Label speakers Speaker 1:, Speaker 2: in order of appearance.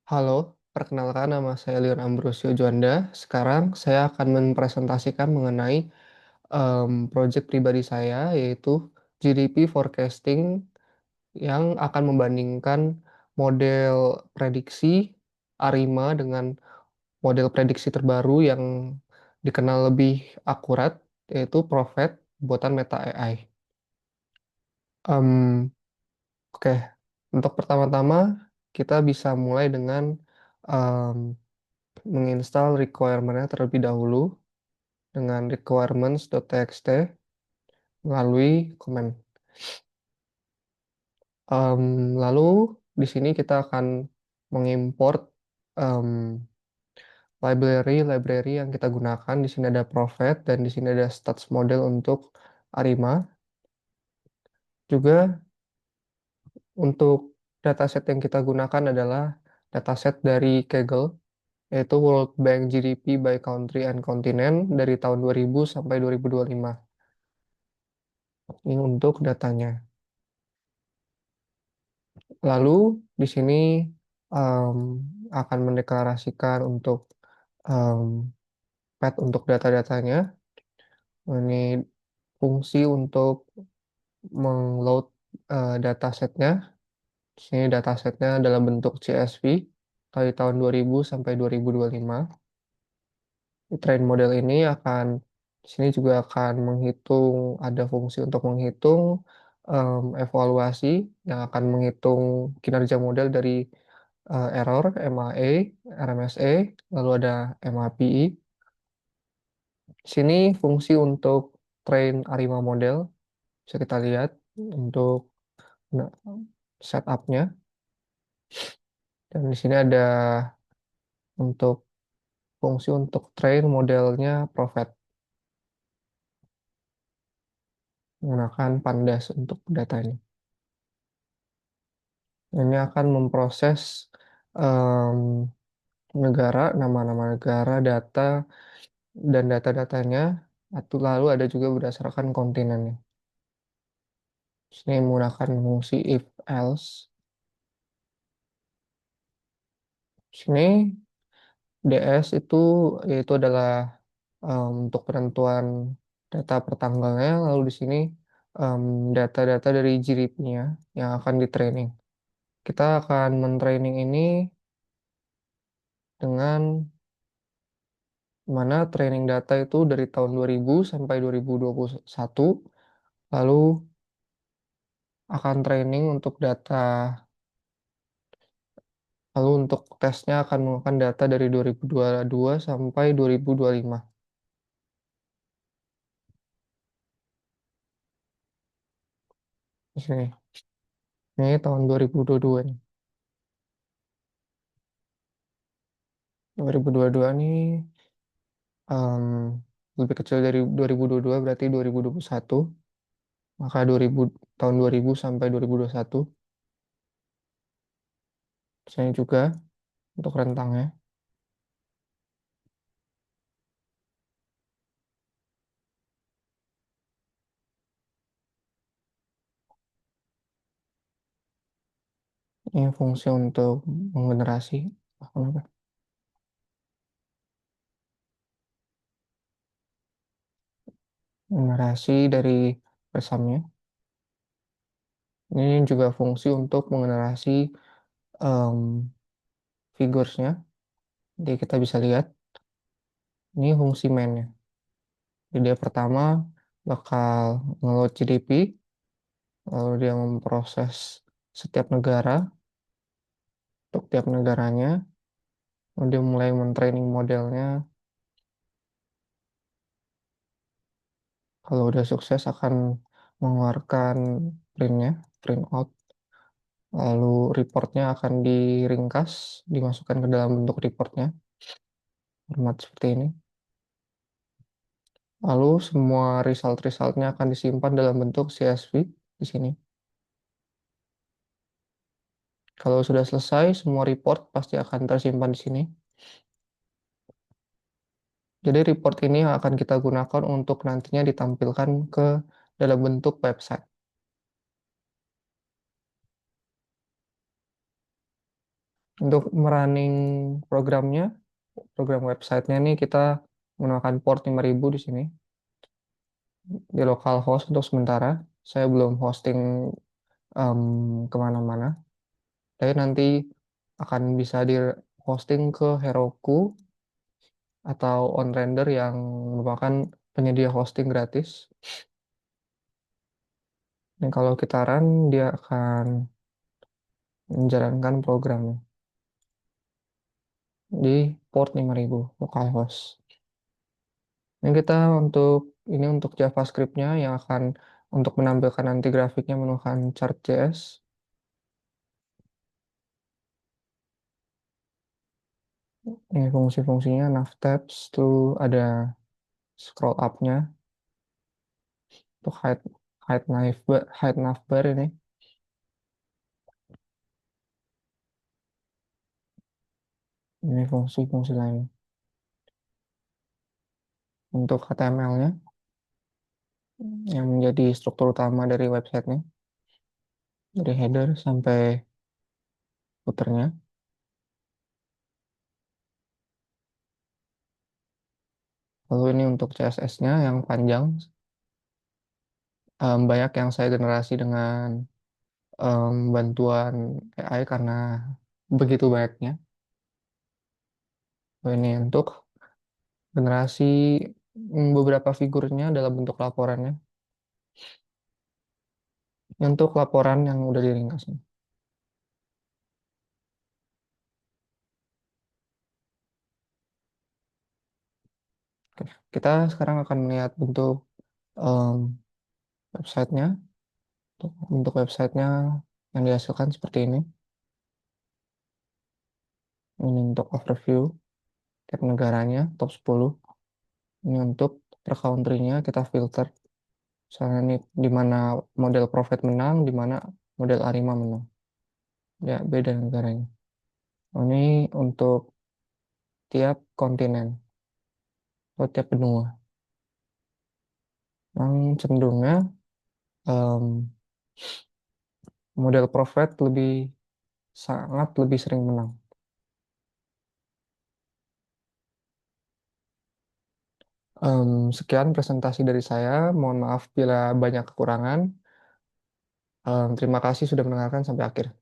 Speaker 1: Halo, perkenalkan nama saya Leon Ambrosio Juanda. Sekarang saya akan mempresentasikan mengenai proyek pribadi saya, yaitu GDP forecasting yang akan membandingkan model prediksi ARIMA dengan model prediksi terbaru yang dikenal lebih akurat, yaitu Prophet buatan Meta AI. Em, Oke, untuk pertama-tama kita bisa mulai dengan menginstal requirement-nya terlebih dahulu dengan requirements.txt melalui command. Lalu di sini kita akan mengimport em, library yang kita gunakan. Di sini ada Prophet dan di sini ada stats model untuk ARIMA. Juga untuk dataset yang kita gunakan adalah dataset dari Kaggle, yaitu World Bank GDP by Country and Continent dari tahun 2000 sampai 2025. Ini untuk datanya. Lalu di sini em, akan mendeklarasikan untuk em, path untuk data-datanya. Ini fungsi untuk mengload datasetnya. Di sini datasetnya dalam bentuk CSV dari tahun 2000 sampai 2025. Di train model ini akan di sini juga akan menghitung, ada fungsi untuk menghitung evaluasi yang akan menghitung kinerja model dari error, MAE, RMSE, lalu ada MAPI. Di sini fungsi untuk train ARIMA model bisa kita lihat untuk nah, setupnya. Dan di sini ada untuk fungsi untuk train modelnya Prophet menggunakan Pandas untuk datanya. Ini akan memproses em, negara, nama-nama negara, data, dan data-datanya. Atau lalu ada juga berdasarkan kontinennya. Sini menggunakan fungsi if else. Sini DS itu yaitu adalah untuk penentuan data per tanggalnya. Lalu di sini em, data-data dari GDP-nya yang akan di training. Kita akan mentraining ini dengan mana training data itu dari tahun 2000 sampai 2021. Lalu akan training untuk data. Lalu untuk tesnya akan menggunakan data dari 2022 sampai 2025. Di sini. Ini tahun 2022 nih. 2022 nih em, lebih kecil dari 2022 berarti 2021. Maka 2000 tahun 2000 sampai 2021. Di sini juga untuk rentangnya. Ini fungsi untuk menggenerasi. Kenapa? Generasi dari pesamnya. Ini juga fungsi untuk menggenerasi em, figuresnya. Jadi kita bisa lihat ini fungsi main-nya. Jadi dia pertama bakal ngeload GDP, lalu dia memproses setiap negara untuk tiap negaranya, lalu dia mulai mentraining modelnya. Kalau udah sukses akan mengeluarkan printnya, print out. Lalu reportnya akan diringkas, dimasukkan ke dalam bentuk reportnya, format seperti ini. Lalu semua result-resultnya akan disimpan dalam bentuk CSV di sini. Kalau sudah selesai, semua report pasti akan tersimpan di sini. Jadi report ini akan kita gunakan untuk nantinya ditampilkan ke dalam bentuk website. Untuk merunning programnya, program websitenya nih kita menggunakan port 5000 di sini, di localhost untuk sementara. Saya belum hosting kemana-mana. Tapi nanti akan bisa di hosting ke Heroku atau OnRender yang merupakan penyedia hosting gratis. Dan kalau kita run, dia akan menjalankan programnya di port 5000 localhost. Ini kita untuk ini untuk JavaScript-nya yang akan untuk menampilkan nanti grafiknya menggunakan chart.js. Ini fungsi-fungsinya navtabs, tuh ada scroll up-nya untuk hide navbar ini. Ini fungsi-fungsi lain. Untuk HTML-nya yang menjadi struktur utama dari websitenya, dari header sampai footer-nya. Lalu ini untuk CSS-nya yang panjang, banyak yang saya generasi dengan bantuan AI karena begitu banyaknya. Ini untuk generasi beberapa figurnya dalam bentuk laporannya. Ini untuk laporan yang udah diringkas. Oke, kita sekarang akan melihat bentuk em, websitenya. Untuk bentuk websitenya yang dihasilkan seperti ini. Ini untuk overview, tab negaranya, top 10. Ini untuk per country-nya kita filter. Misalnya ini di mana model Profit menang, di mana model Arima menang. Ya, beda negaranya. Ini untuk tiap kontinen atau tiap benua. Yang cenderungnya em, model Profit sangat lebih sering menang. Sekian presentasi dari saya. Mohon maaf bila banyak kekurangan. Terima kasih sudah mendengarkan sampai akhir.